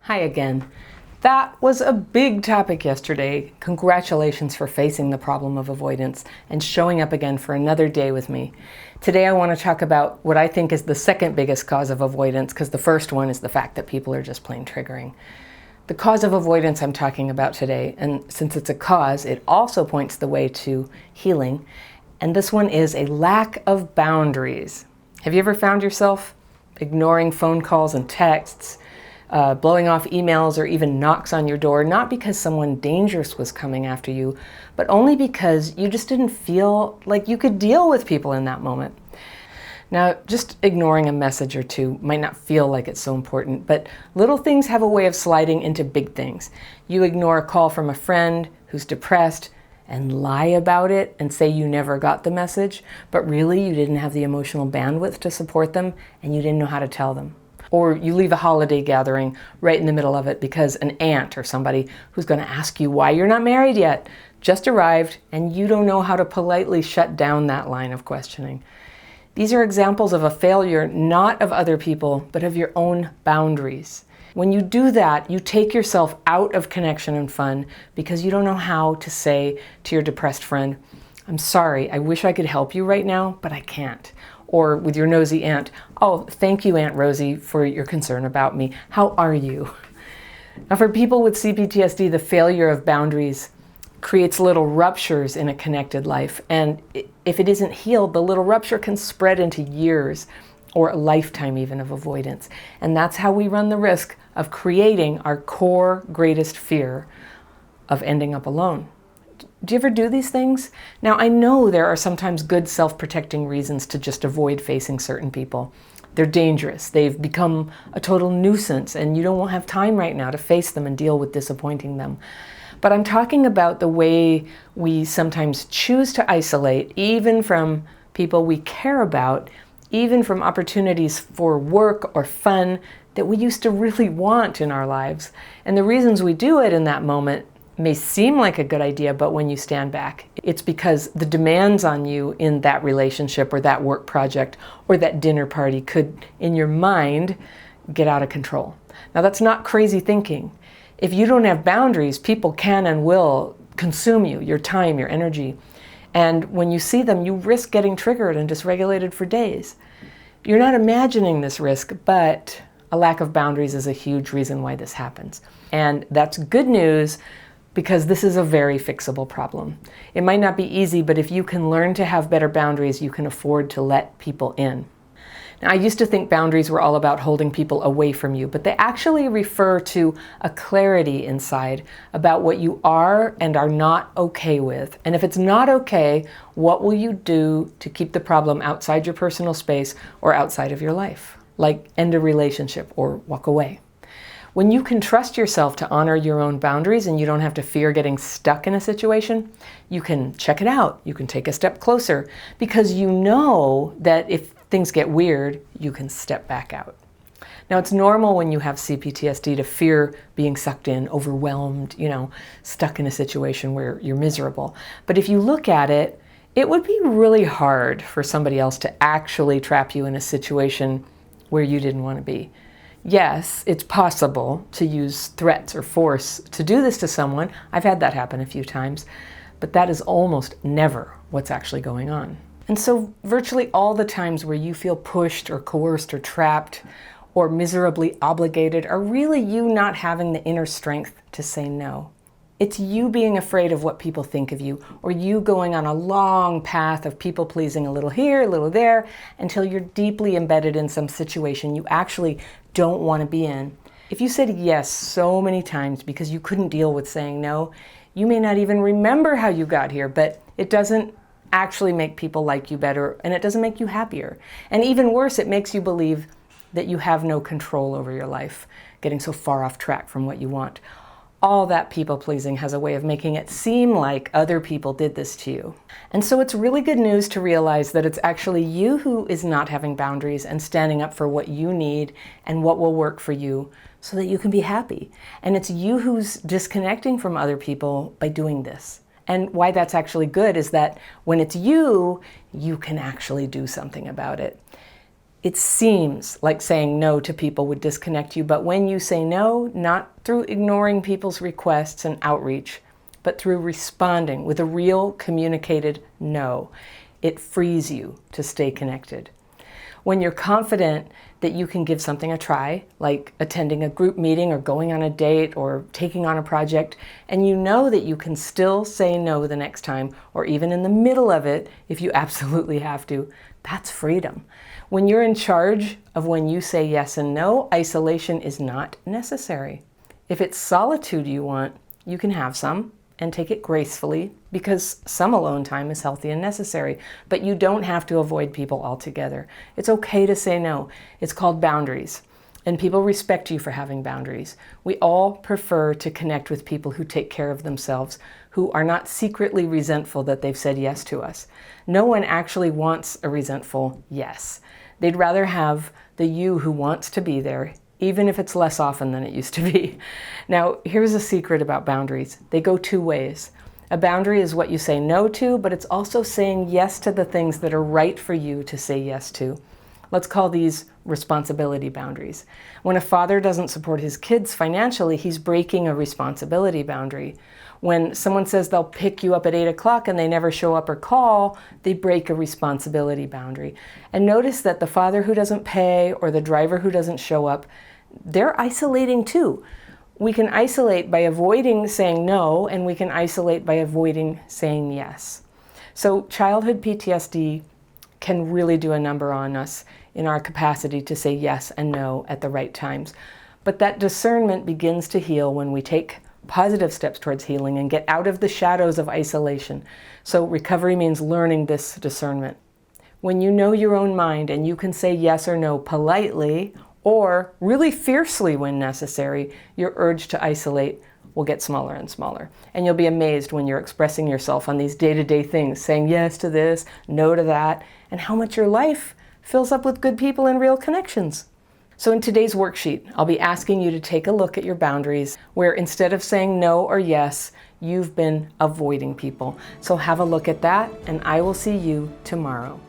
Hi again. That was a big topic yesterday. Congratulations for facing the problem of avoidance and showing up again for another day with me. Today I want to talk about what I think is the second biggest cause of avoidance, because the first one is the fact that people are just plain triggering. The cause of avoidance I'm talking about today, and since it's a cause, it also points the way to healing, and this one is a lack of boundaries. Have you ever found yourself ignoring phone calls and texts, blowing off emails, or even knocks on your door, not because someone dangerous was coming after you, but only because you just didn't feel like you could deal with people in that moment? Now, just ignoring a message or two might not feel like it's so important, but little things have a way of sliding into big things. You ignore a call from a friend who's depressed and lie about it and say you never got the message, but really you didn't have the emotional bandwidth to support them and you didn't know how to tell them. Or you leave a holiday gathering right in the middle of it because an aunt or somebody who's going to ask you why you're not married yet just arrived and you don't know how to politely shut down that line of questioning. These are examples of a failure not of other people, but of your own boundaries. When you do that, you take yourself out of connection and fun because you don't know how to say to your depressed friend, "I'm sorry, I wish I could help you right now, but I can't." Or with your nosy aunt, "Oh, thank you, Aunt Rosie, for your concern about me. How are you?" Now, for people with CPTSD, the failure of boundaries creates little ruptures in a connected life. And if it isn't healed, the little rupture can spread into years or a lifetime even of avoidance. And that's how we run the risk of creating our core greatest fear of ending up alone. Do you ever do these things? Now, I know there are sometimes good self-protecting reasons to just avoid facing certain people. They're dangerous. They've become a total nuisance, and you don't have time right now to face them and deal with disappointing them. But I'm talking about the way we sometimes choose to isolate, even from people we care about, even from opportunities for work or fun that we used to really want in our lives. And the reasons we do it in that moment may seem like a good idea, but when you stand back, it's because the demands on you in that relationship or that work project or that dinner party could, in your mind, get out of control. Now, that's not crazy thinking. If you don't have boundaries, people can and will consume you, your time, your energy. And when you see them, you risk getting triggered and dysregulated for days. You're not imagining this risk, but a lack of boundaries is a huge reason why this happens. And that's good news, because this is a very fixable problem. It might not be easy, but if you can learn to have better boundaries, you can afford to let people in. Now, I used to think boundaries were all about holding people away from you, but they actually refer to a clarity inside about what you are and are not okay with. And if it's not okay, what will you do to keep the problem outside your personal space or outside of your life? Like end a relationship or walk away. When you can trust yourself to honor your own boundaries and you don't have to fear getting stuck in a situation, you can check it out. You can take a step closer because you know that if things get weird, you can step back out. Now, it's normal when you have CPTSD to fear being sucked in, overwhelmed, stuck in a situation where you're miserable. But if you look at it, it would be really hard for somebody else to actually trap you in a situation where you didn't want to be. Yes, it's possible to use threats or force to do this to someone. I've had that happen a few times, but that is almost never what's actually going on. And so virtually all the times where you feel pushed or coerced or trapped or miserably obligated are really you not having the inner strength to say no. It's you being afraid of what people think of you, or you going on a long path of people pleasing a little here, a little there, until you're deeply embedded in some situation you actually don't want to be in. If you said yes so many times because you couldn't deal with saying no, you may not even remember how you got here, but it doesn't actually make people like you better, and it doesn't make you happier. And even worse, it makes you believe that you have no control over your life, getting so far off track from what you want. All that people pleasing has a way of making it seem like other people did this to you. And so it's really good news to realize that it's actually you who is not having boundaries and standing up for what you need and what will work for you so that you can be happy. And it's you who's disconnecting from other people by doing this. And why that's actually good is that when it's you, you can actually do something about it. It seems like saying no to people would disconnect you, but when you say no, not through ignoring people's requests and outreach, but through responding with a real communicated no, it frees you to stay connected. When you're confident that you can give something a try, like attending a group meeting or going on a date or taking on a project, and you know that you can still say no the next time, or even in the middle of it if you absolutely have to, that's freedom. When you're in charge of when you say yes and no, isolation is not necessary. If it's solitude you want, you can have some and take it gracefully, because some alone time is healthy and necessary, but you don't have to avoid people altogether. It's okay to say no. It's called boundaries, and people respect you for having boundaries. We all prefer to connect with people who take care of themselves, who are not secretly resentful that they've said yes to us. No one actually wants a resentful yes. They'd rather have the you who wants to be there, even if it's less often than it used to be. Now, here's a secret about boundaries. They go two ways. A boundary is what you say no to, but it's also saying yes to the things that are right for you to say yes to. Let's call these responsibility boundaries. When a father doesn't support his kids financially, he's breaking a responsibility boundary. When someone says they'll pick you up at 8 o'clock and they never show up or call, they break a responsibility boundary. And notice that the father who doesn't pay or the driver who doesn't show up, they're isolating too. We can isolate by avoiding saying no, and we can isolate by avoiding saying yes. So childhood PTSD can really do a number on us in our capacity to say yes and no at the right times. But that discernment begins to heal when we take positive steps towards healing and get out of the shadows of isolation. So recovery means learning this discernment. When you know your own mind and you can say yes or no politely or really fiercely when necessary, your urge to isolate will get smaller and smaller. And you'll be amazed when you're expressing yourself on these day-to-day things, saying yes to this, no to that, and how much your life fills up with good people and real connections. So in today's worksheet, I'll be asking you to take a look at your boundaries where instead of saying no or yes, you've been avoiding people. So have a look at that, and I will see you tomorrow.